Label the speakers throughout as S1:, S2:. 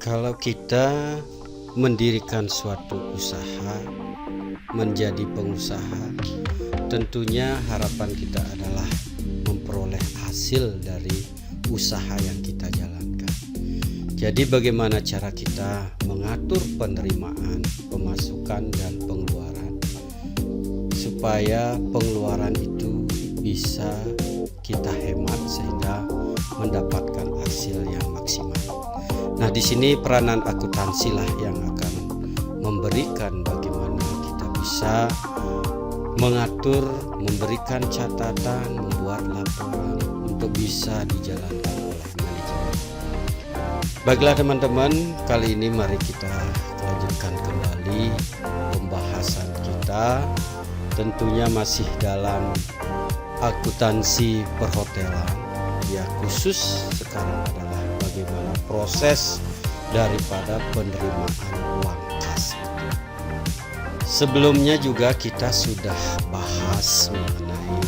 S1: Kalau kita mendirikan suatu usaha, menjadi pengusaha, tentunya harapan kita adalah memperoleh hasil dari usaha yang kita jalankan. Jadi bagaimana cara kita mengatur penerimaan, pemasukan dan pengeluaran supaya pengeluaran itu bisa kita hemat sehingga mendapatkan hasil yang maksimal. Nah, di sini peranan akuntansi lah yang akan memberikan bagaimana kita bisa mengatur, memberikan catatan, membuat laporan untuk bisa dijalankan oleh manajemen. Baiklah teman-teman, kali ini mari kita lanjutkan kembali pembahasan kita. Tentunya masih dalam akuntansi perhotelan. Ya, khusus sekarang adalah bagaimana proses daripada penerimaan uang kas. Sebelumnya juga kita sudah bahas mengenai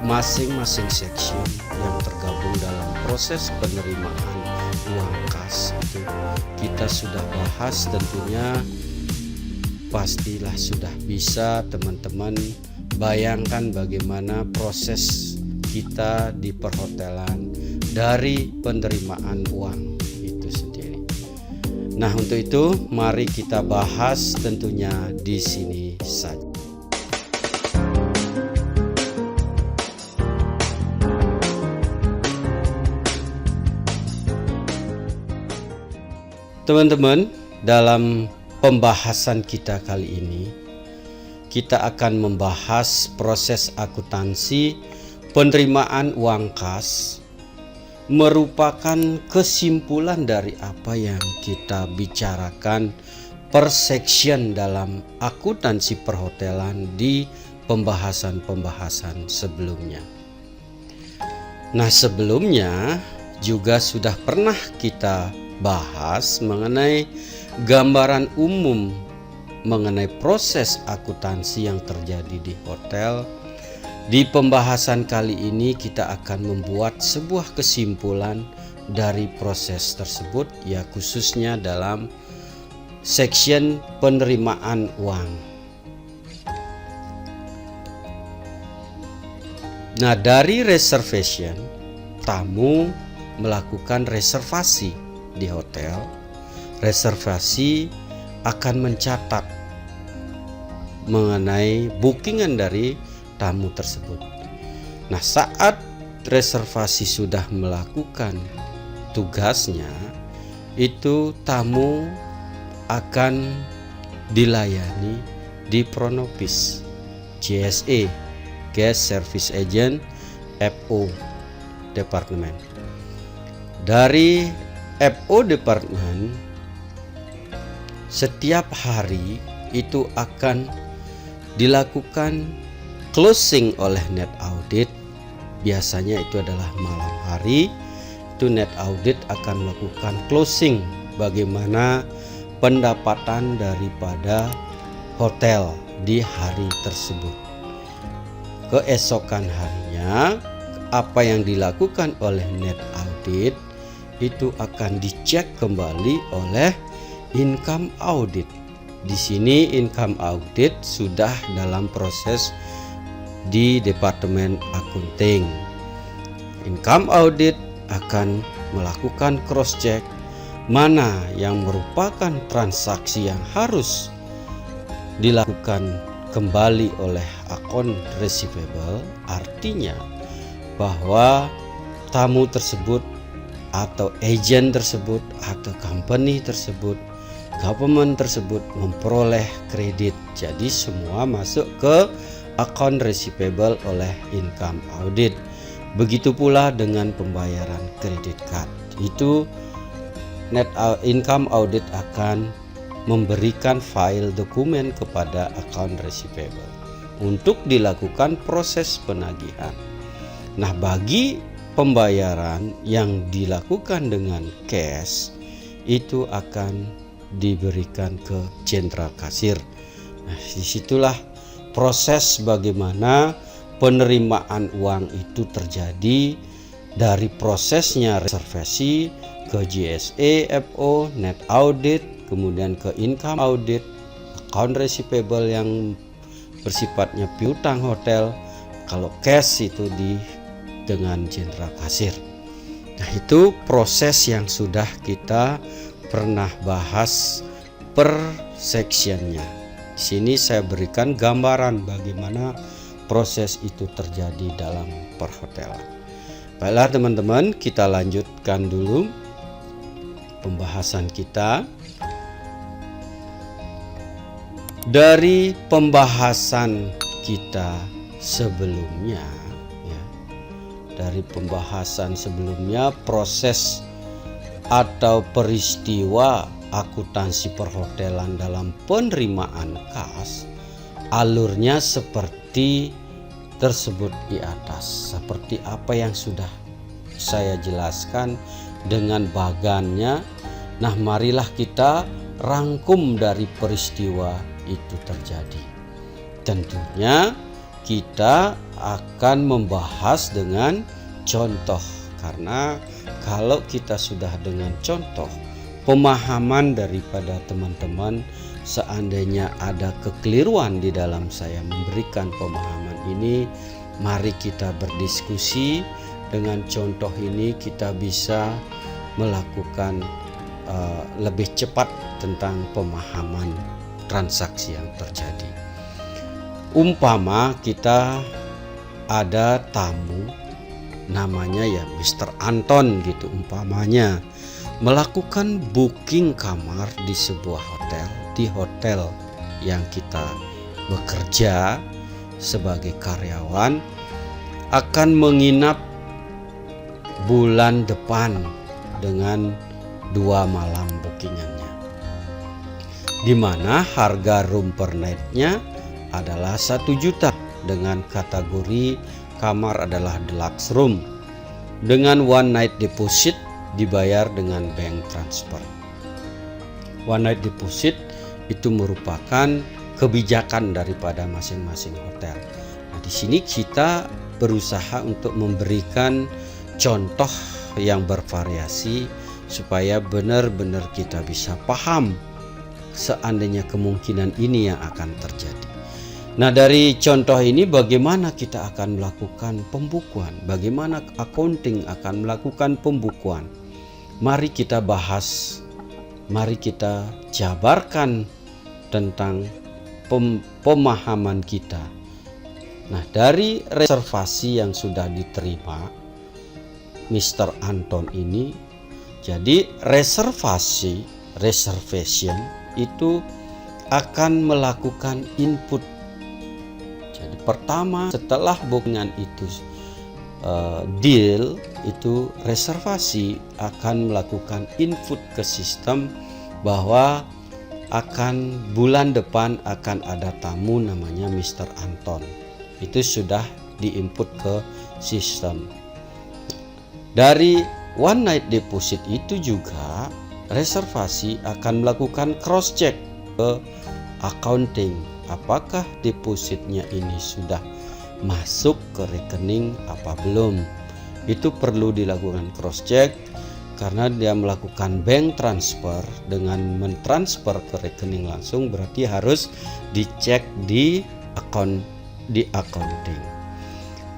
S1: masing-masing section yang tergabung dalam proses penerimaan uang kas. Itu kita sudah bahas, tentunya pastilah sudah bisa teman-teman bayangkan bagaimana proses kita di perhotelan dari penerimaan uang itu sendiri. Nah, untuk itu mari kita bahas tentunya di sini saja. Teman-teman, dalam pembahasan kita kali ini kita akan membahas proses akuntansi penerimaan uang kas, merupakan kesimpulan dari apa yang kita bicarakan per section dalam akuntansi perhotelan di pembahasan-pembahasan sebelumnya. Nah, sebelumnya juga sudah pernah kita bahas mengenai gambaran umum mengenai proses akuntansi yang terjadi di hotel. Di pembahasan kali ini kita akan membuat sebuah kesimpulan dari proses tersebut, ya khususnya dalam section penerimaan uang. Nah, dari reservation, tamu melakukan reservasi di hotel. Reservasi akan mencatat mengenai bookingan dari tamu tersebut. Nah, saat reservasi sudah melakukan tugasnya, itu tamu akan dilayani di Pronopis GSE, Guest Service Agent FO Department. Dari FO Department setiap hari itu akan dilakukan closing oleh net audit. Biasanya itu adalah malam hari. Itu net audit akan melakukan closing bagaimana pendapatan daripada hotel di hari tersebut. Keesokan harinya apa yang dilakukan oleh net audit itu akan dicek kembali oleh income audit. Di sini income audit sudah dalam proses di Departemen Accounting. Income audit akan melakukan cross check mana yang merupakan transaksi yang harus dilakukan kembali oleh account receivable, artinya bahwa tamu tersebut atau agent tersebut atau company tersebut, government tersebut memperoleh kredit. Jadi semua masuk ke account receivable oleh income audit. Begitu pula dengan pembayaran kredit card. Itu income audit akan memberikan file dokumen kepada account receivable untuk dilakukan proses penagihan. Nah, bagi pembayaran yang dilakukan dengan cash itu akan diberikan ke jenderal kasir. Nah, disitulah proses bagaimana penerimaan uang itu terjadi dari prosesnya reservasi, ke GSE FO, net audit, kemudian ke income audit, account receivable yang bersifatnya piutang hotel, kalau cash itu dengan general kasir. Nah, itu proses yang sudah kita pernah bahas per sectionnya. Di sini saya berikan gambaran bagaimana proses itu terjadi dalam perhotelan. Baiklah teman-teman, kita lanjutkan dulu pembahasan kita. Dari pembahasan kita sebelumnya, dari pembahasan sebelumnya, proses atau peristiwa akuntansi perhotelan dalam penerimaan kas, alurnya seperti tersebut di atas, seperti apa yang sudah saya jelaskan dengan bagannya. Nah, marilah kita rangkum dari peristiwa itu terjadi. Tentunya kita akan membahas dengan contoh, karena kalau kita sudah dengan contoh, pemahaman daripada teman-teman, seandainya ada kekeliruan di dalam saya memberikan pemahaman ini, mari kita berdiskusi. Dengan contoh ini kita bisa melakukan lebih cepat tentang pemahaman transaksi yang terjadi. Umpama kita ada tamu namanya ya Mr. Anton gitu umpamanya, melakukan booking kamar di sebuah hotel, di hotel yang kita bekerja sebagai karyawan, akan menginap bulan depan dengan 2 malam bookingannya, di mana harga room per night-nya adalah 1 juta dengan kategori kamar adalah deluxe room, dengan one night deposit dibayar dengan bank transfer. One night deposit itu merupakan kebijakan daripada masing-masing hotel. Nah, di sini kita berusaha untuk memberikan contoh yang bervariasi supaya benar-benar kita bisa paham seandainya kemungkinan ini yang akan terjadi. Nah, dari contoh ini bagaimana kita akan melakukan pembukuan, bagaimana accounting akan melakukan pembukuan. Mari kita bahas, mari kita jabarkan tentang pemahaman kita. Nah, dari reservasi yang sudah diterima Mr. Anton ini, jadi reservation itu akan melakukan input. Jadi pertama setelah bookingan itu deal, itu reservasi akan melakukan input ke sistem bahwa akan bulan depan akan ada tamu namanya Mr. Anton. Itu sudah diinput ke sistem. Dari one night deposit itu juga reservasi akan melakukan cross check ke accounting, apakah depositnya ini sudah masuk ke rekening apa belum. Itu perlu dilakukan cross check karena dia melakukan bank transfer. Dengan mentransfer ke rekening langsung berarti harus dicek di accounting.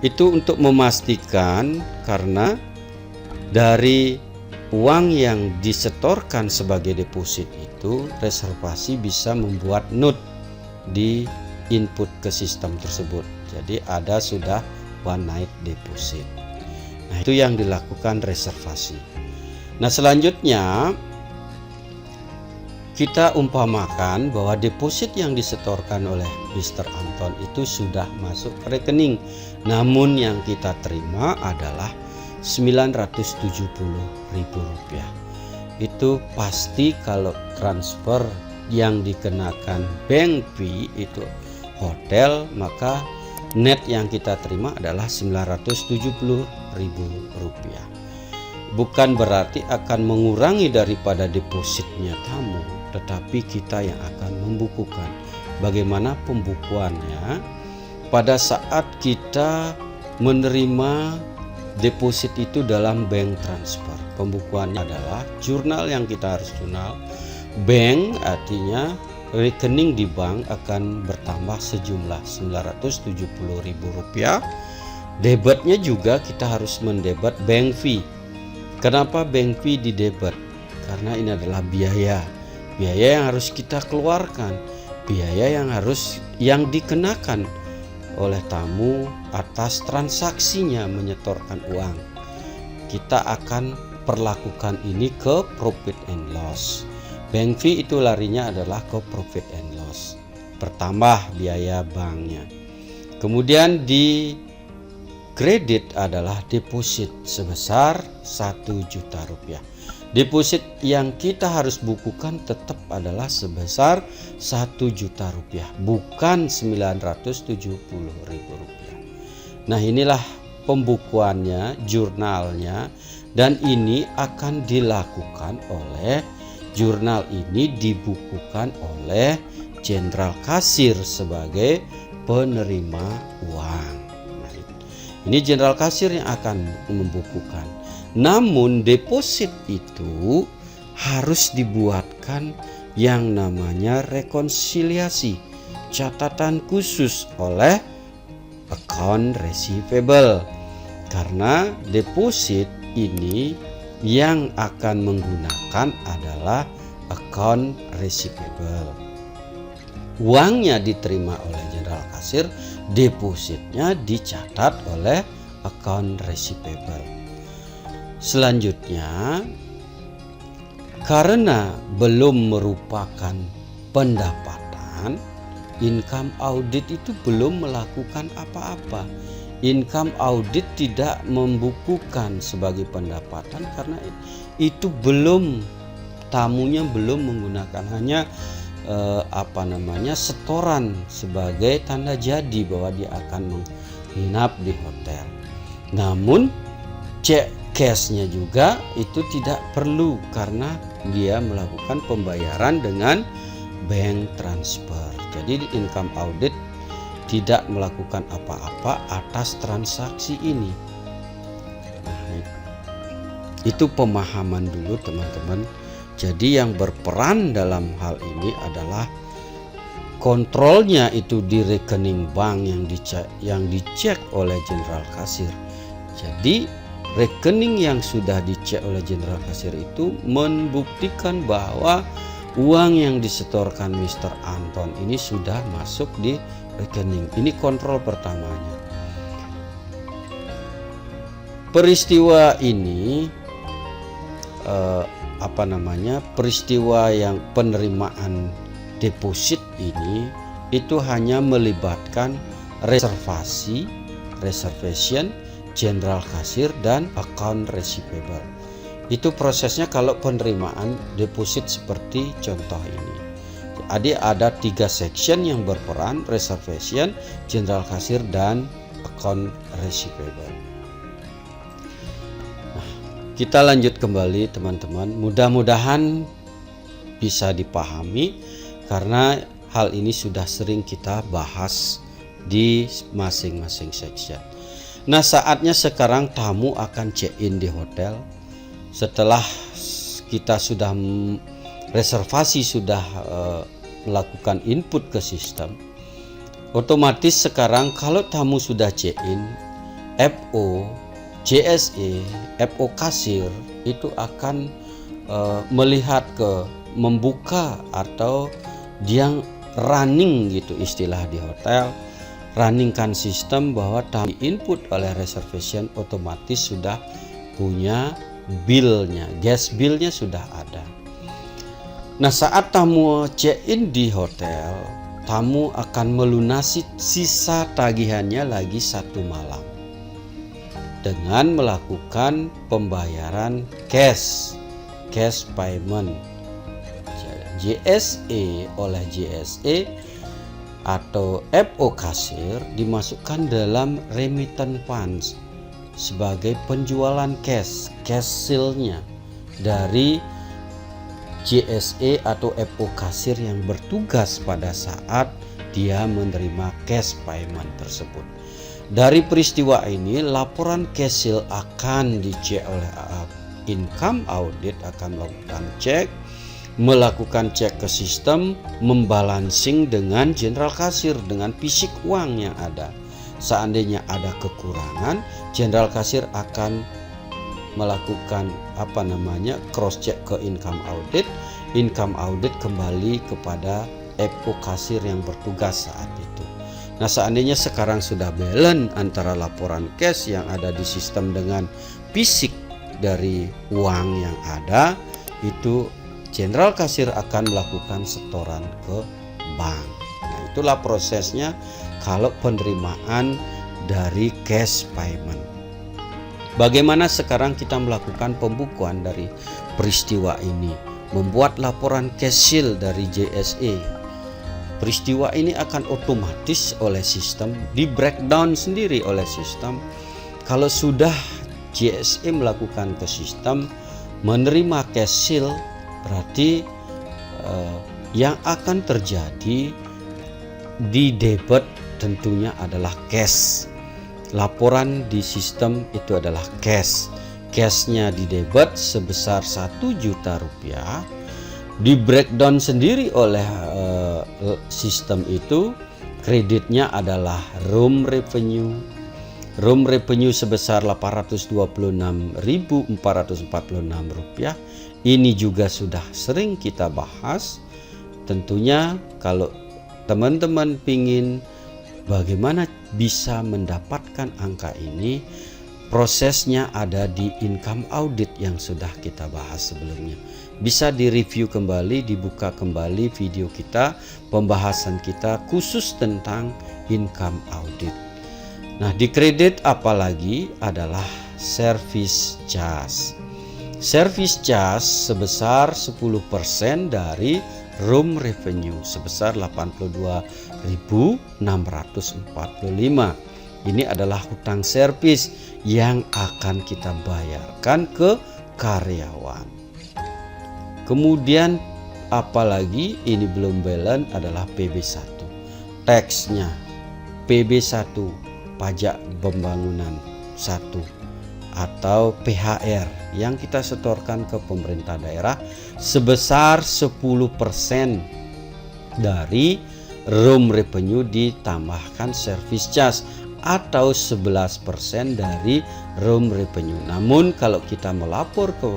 S1: Itu untuk memastikan, karena dari uang yang disetorkan sebagai deposit itu reservasi bisa membuat note di input ke sistem tersebut. Jadi ada sudah one night deposit. Nah, itu yang dilakukan reservasi. Nah, selanjutnya kita umpamakan bahwa deposit yang disetorkan oleh Mr. Anton itu sudah masuk ke rekening. Namun yang kita terima adalah Rp970.000. Itu pasti kalau transfer yang dikenakan bank fee itu hotel, maka net yang kita terima adalah Rp970.000. Bukan berarti akan mengurangi daripada depositnya tamu, tetapi kita yang akan membukukan. Bagaimana pembukuannya? Pada saat kita menerima deposit itu dalam bank transfer, pembukuannya adalah jurnal yang kita harus jurnal. Bank artinya rekening di bank akan bertambah sejumlah Rp970.000. Debitnya juga kita harus mendebat bank fee. Kenapa bank fee didebit? Karena ini adalah biaya yang harus kita keluarkan, biaya yang dikenakan oleh tamu atas transaksinya menyetorkan uang. Kita akan perlakukan ini ke profit and loss. Bank fee itu larinya adalah ke profit and loss, bertambah biaya banknya. Kemudian di kredit adalah deposit sebesar Rp1 juta. Deposit yang kita harus bukukan tetap adalah sebesar Rp1 juta, bukan Rp970.000. Nah, inilah pembukuannya, jurnalnya, dan ini akan dilakukan oleh jurnal ini dibukukan oleh Jenderal Kasir sebagai penerima uang. Nah, ini Jenderal Kasir yang akan membukukan. Namun deposit itu harus dibuatkan yang namanya rekonsiliasi, catatan khusus oleh account receivable. Karena deposit ini yang akan menggunakan adalah account receivable. Uangnya diterima oleh Jenderal Kasir, depositnya dicatat oleh account receivable. Selanjutnya, karena belum merupakan pendapatan, income audit itu belum melakukan apa-apa. Income audit tidak membukukan sebagai pendapatan karena itu tamunya belum menggunakan, hanya setoran sebagai tanda jadi bahwa dia akan menginap di hotel. Namun cek cashnya juga itu tidak perlu karena dia melakukan pembayaran dengan bank transfer. Jadi income audit tidak melakukan apa-apa atas transaksi ini. Nah, itu pemahaman dulu teman-teman. Jadi yang berperan dalam hal ini adalah kontrolnya itu di rekening bank yang dicek oleh Jenderal Kasir. Jadi rekening yang sudah dicek oleh Jenderal Kasir itu membuktikan bahwa uang yang disetorkan Mr. Anton ini sudah masuk di rekening. Ini kontrol pertamanya. Peristiwa ini peristiwa yang penerimaan deposit ini itu hanya melibatkan reservation, Jenderal Kasir, dan account receivable. Itu prosesnya kalau penerimaan deposit seperti contoh ini. Jadi ada 3 section yang berperan: reservation, Jenderal Kasir, dan account receivable. Nah, kita lanjut kembali teman-teman. Mudah-mudahan bisa dipahami karena hal ini sudah sering kita bahas di masing-masing section. Nah, saatnya sekarang tamu akan check-in di hotel. Setelah kita sudah reservasi, sudah melakukan input ke otomatis sekarang kalau tamu sudah check-in, FO, JSE, FO kasir itu akan melihat membuka atau dia running gitu istilah di hotel, runningkan sistem bahwa tamu input oleh reservation otomatis sudah punya billnya, gas billnya sudah ada. Nah, saat tamu check-in di hotel, tamu akan melunasi sisa tagihannya lagi 1 malam dengan melakukan pembayaran cash payment JSE oleh JSE atau FO kasir dimasukkan dalam remittance funds sebagai penjualan cash sale-nya dari JSE atau FO kasir yang bertugas pada saat dia menerima cash payment tersebut. Dari peristiwa ini, laporan cash sale akan dicek oleh income audit akan melakukan cek ke sistem, membalancing dengan general kasir, dengan fisik uang yang ada. Seandainya ada kekurangan, general kasir akan melakukan cross check ke income audit. Income audit kembali kepada FO kasir yang bertugas saat itu. Nah, seandainya sekarang sudah balance antara laporan cash yang ada di sistem dengan fisik dari uang yang ada, itu general kasir akan melakukan setoran ke bank. Nah, itulah prosesnya kalau penerimaan dari cash payment. Bagaimana sekarang kita melakukan pembukuan dari peristiwa ini? Membuat laporan cash seal dari JSE. Peristiwa ini akan otomatis oleh sistem, di breakdown sendiri oleh sistem. Kalau sudah JSE melakukan ke sistem menerima cash seal, berarti yang akan terjadi di debit tentunya adalah cash. Laporan di sistem itu adalah cash. Cashnya di debit sebesar 1 juta rupiah, di breakdown sendiri oleh sistem itu. Kreditnya adalah room revenue sebesar Rp826.446. Ini juga sudah sering kita bahas. Tentunya kalau teman-teman pingin bagaimana bisa mendapatkan angka ini, prosesnya ada di income audit yang sudah kita bahas sebelumnya. Bisa direview kembali, dibuka kembali video kita, pembahasan kita khusus tentang income audit. Nah, di kredit apalagi adalah service charge. Service charge sebesar 10% dari room revenue sebesar 82.645. Ini adalah hutang servis yang akan kita bayarkan ke karyawan. Kemudian apalagi ini belum balance adalah PB1. Teksnya PB1, pajak pembangunan 1 atau PHR yang kita setorkan ke pemerintah daerah sebesar 10% dari room revenue ditambahkan service charge atau 11% dari room revenue. Namun kalau kita melapor ke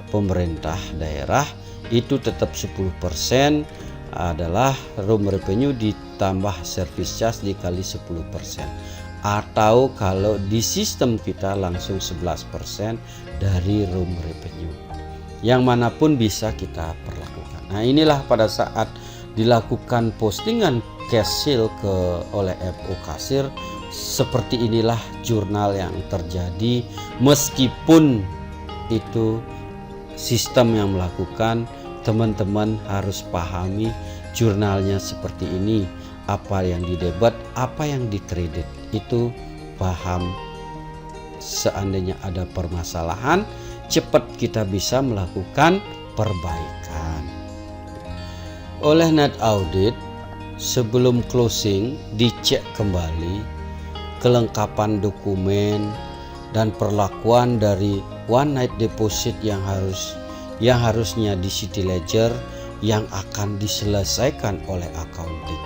S1: pemerintah daerah itu tetap 10% adalah room revenue ditambah service charge dikali 10%, atau kalau di sistem kita langsung 11% dari room revenue. Yang manapun bisa kita perlakukan. Nah, inilah pada saat dilakukan postingan cash seal oleh FO kasir, seperti inilah jurnal yang terjadi. Meskipun itu sistem yang melakukan, teman-teman harus pahami jurnalnya seperti ini. Apa yang didebit, apa yang dikredit, itu paham. Seandainya ada permasalahan, cepat kita bisa melakukan perbaikan. Oleh net audit, sebelum closing dicek kembali kelengkapan dokumen dan perlakuan dari one night deposit yang harusnya di City Ledger yang akan diselesaikan oleh accounting.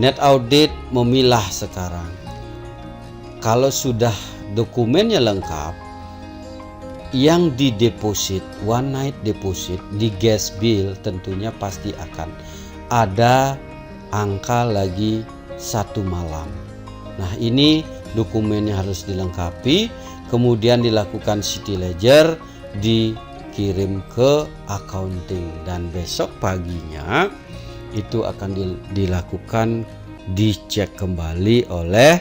S1: Net audit memilah sekarang. Kalau sudah dokumennya lengkap, yang di deposit, one night deposit di gas bill tentunya pasti akan ada angka lagi 1 malam. Nah, ini dokumennya harus dilengkapi, kemudian dilakukan City Ledger, dikirim ke accounting, dan besok paginya itu akan dilakukan dicek kembali oleh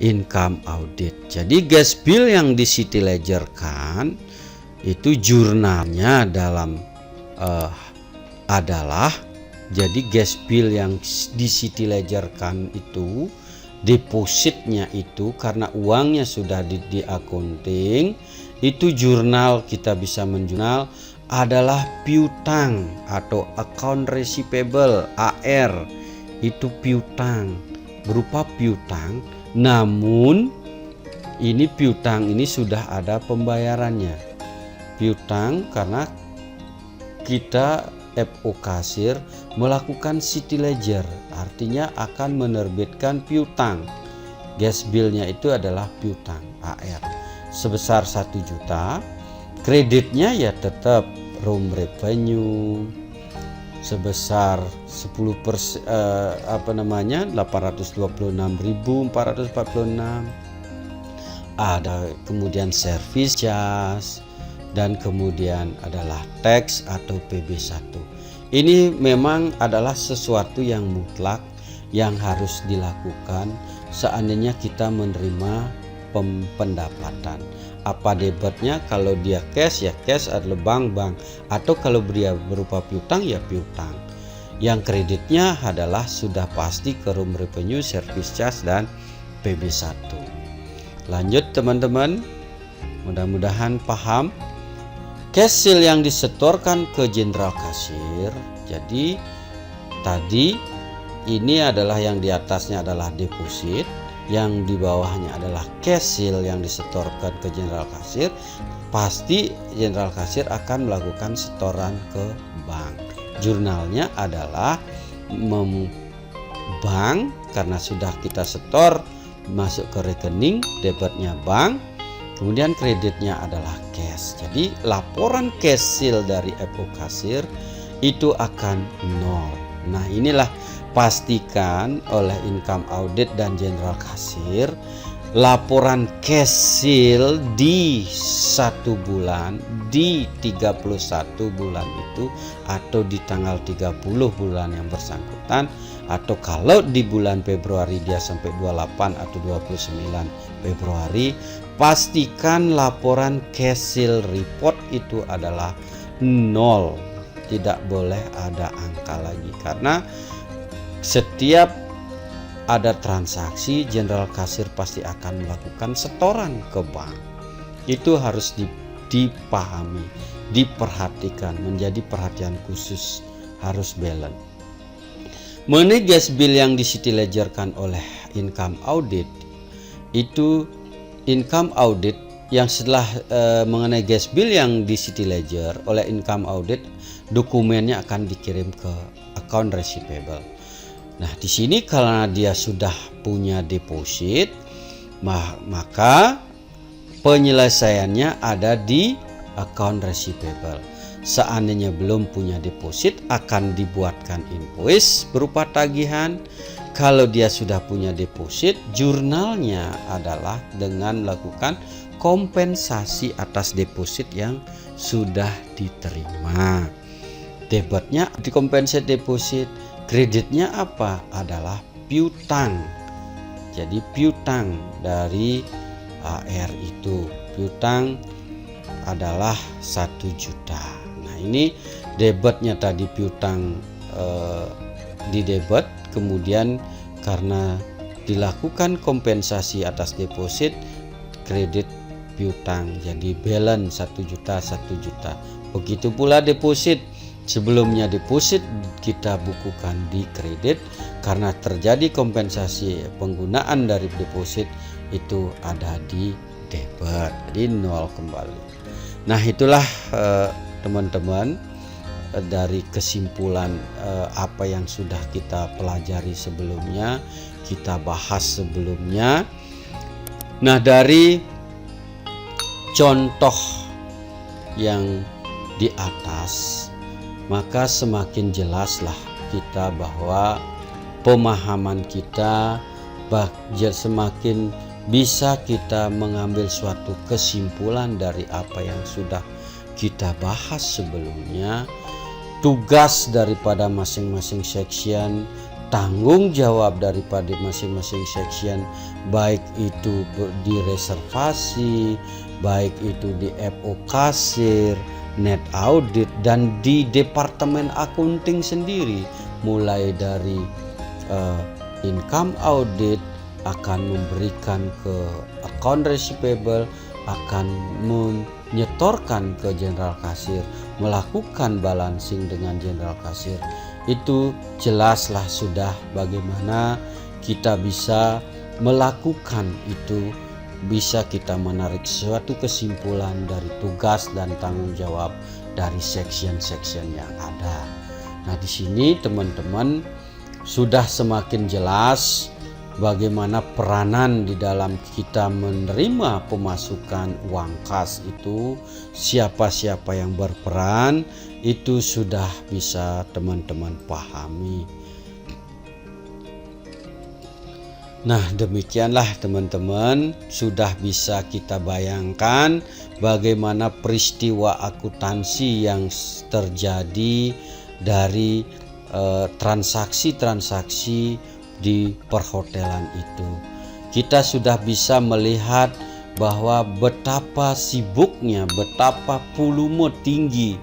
S1: income audit. Jadi gas bill yang di City Ledger kan itu jurnalnya adalah, jadi gas bill yang di City Ledger kan itu depositnya itu karena uangnya sudah di accounting, itu jurnal kita bisa menjurnal adalah piutang atau account receivable AR. Itu piutang, berupa piutang, namun ini piutang ini sudah ada pembayarannya. piutang karena kita FO Kasir melakukan city ledger, artinya akan menerbitkan piutang. Gas bill-nya itu adalah piutang AR sebesar 1 juta. Kreditnya ya tetap room revenue sebesar 826.446. Ada kemudian service charge dan kemudian adalah tax atau PB1. Ini memang adalah sesuatu yang mutlak yang harus dilakukan seandainya kita menerima pendapatan. Apa debitnya? Kalau dia cash ya cash, adalah bank, atau kalau dia berupa piutang ya piutang. Yang kreditnya adalah sudah pasti ke room revenue, service charge dan PB1. Lanjut teman-teman, mudah-mudahan paham. Cash seal yang disetorkan ke general kasir. Jadi tadi ini adalah yang di atasnya adalah deposit, yang di bawahnya adalah cash seal yang disetorkan ke general kasir. Pasti general kasir akan melakukan setoran ke bank. Jurnalnya adalah bank karena sudah kita setor masuk ke rekening, debitnya bank, kemudian kreditnya adalah cash. Jadi laporan cash seal dari FO Kasir itu akan nol. Nah inilah pastikan oleh income audit dan general kasir laporan cash seal di 1 bulan, di 31 bulan itu, atau di tanggal 30 bulan yang bersangkutan, atau kalau di bulan Februari dia sampai 28 atau 29 Februari, pastikan laporan cash seal report itu adalah nol. Tidak boleh ada angka lagi, karena setiap ada transaksi general kasir pasti akan melakukan setoran ke bank. Itu harus dipahami, diperhatikan, menjadi perhatian khusus, harus balance. Mengenai gas bill yang di city ledgerkan oleh income audit, itu income audit yang setelah mengenai gas bill yang di city ledger oleh income audit, dokumennya akan dikirim ke account receivable. Nah, di sini karena dia sudah punya deposit, maka penyelesaiannya ada di account receivable. Seandainya belum punya deposit, akan dibuatkan invoice berupa tagihan. Kalau dia sudah punya deposit, jurnalnya adalah dengan melakukan kompensasi atas deposit yang sudah diterima. Debitnya dikompensasi deposit, kreditnya apa? Adalah piutang. Jadi piutang dari AR itu, piutang adalah 1 juta. Nah ini debitnya tadi piutang di debit, kemudian karena dilakukan kompensasi atas deposit, kredit piutang, jadi balance 1 juta 1 juta. Begitu pula deposit. Sebelumnya deposit kita bukukan di kredit, karena terjadi kompensasi penggunaan dari deposit itu ada di debit, jadi nol kembali. Nah itulah teman-teman dari kesimpulan apa yang sudah kita pelajari sebelumnya, kita bahas sebelumnya. Nah dari contoh yang di atas, maka semakin jelaslah kita bahwa pemahaman kita semakin bisa kita mengambil suatu kesimpulan dari apa yang sudah kita bahas sebelumnya. Tugas daripada masing-masing section, tanggung jawab daripada masing-masing section, baik itu di reservasi, baik itu di FO Kasir, net audit, dan di departemen accounting sendiri, mulai dari income audit akan memberikan ke account receivable, akan menyetorkan ke general kasir, melakukan balancing dengan general kasir. Itu jelaslah sudah bagaimana kita bisa melakukan itu bisa kita menarik suatu kesimpulan dari tugas dan tanggung jawab dari section-section yang ada. Nah, di sini teman-teman sudah semakin jelas bagaimana peranan di dalam kita menerima pemasukan uang kas itu, siapa-siapa yang berperan, itu sudah bisa teman-teman pahami. Nah, demikianlah teman-teman, sudah bisa kita bayangkan bagaimana peristiwa akuntansi yang terjadi dari transaksi-transaksi di perhotelan itu. Kita sudah bisa melihat bahwa betapa sibuknya, betapa volume tinggi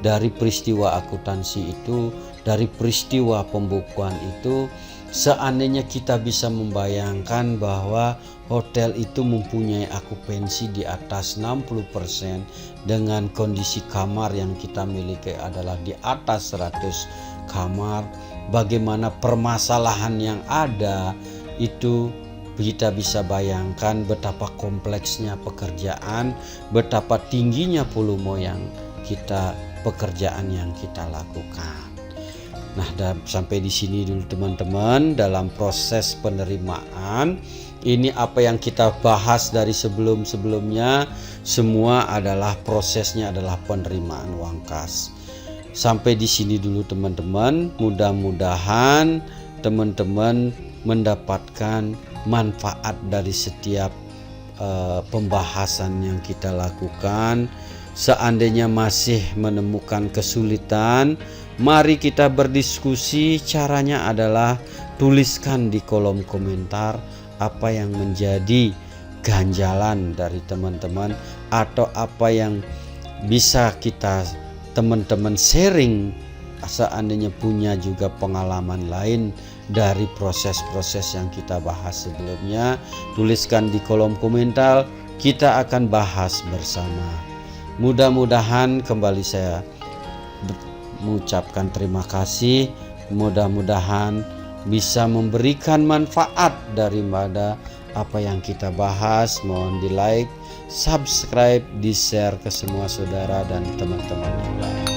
S1: dari peristiwa akuntansi itu, dari peristiwa pembukuan itu. Seandainya kita bisa membayangkan bahwa hotel itu mempunyai akupansi di atas 60% dengan kondisi kamar yang kita miliki adalah di atas 100 kamar, bagaimana permasalahan yang ada itu kita bisa bayangkan betapa kompleksnya pekerjaan, betapa tingginya volume yang pekerjaan yang kita lakukan. Nah, sampai di sini dulu teman-teman dalam proses penerimaan. Ini apa yang kita bahas dari sebelum-sebelumnya, semua adalah prosesnya adalah penerimaan uang kas. Sampai di sini dulu teman-teman. Mudah-mudahan teman-teman mendapatkan manfaat dari setiap pembahasan yang kita lakukan. Seandainya masih menemukan kesulitan, mari kita berdiskusi. Caranya adalah tuliskan di kolom komentar apa yang menjadi ganjalan dari teman-teman atau apa yang bisa kita teman-teman sharing. Seandainya punya juga pengalaman lain dari proses-proses yang kita bahas sebelumnya, tuliskan di kolom komentar, kita akan bahas bersama. Mudah-mudahan kembali saya mengucapkan terima kasih. Mudah-mudahan bisa memberikan manfaat daripada apa yang kita bahas. Mohon di like, subscribe, di share ke semua saudara dan teman-teman yang lain.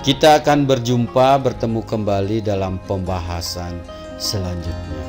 S1: Kita akan bertemu kembali dalam pembahasan selanjutnya.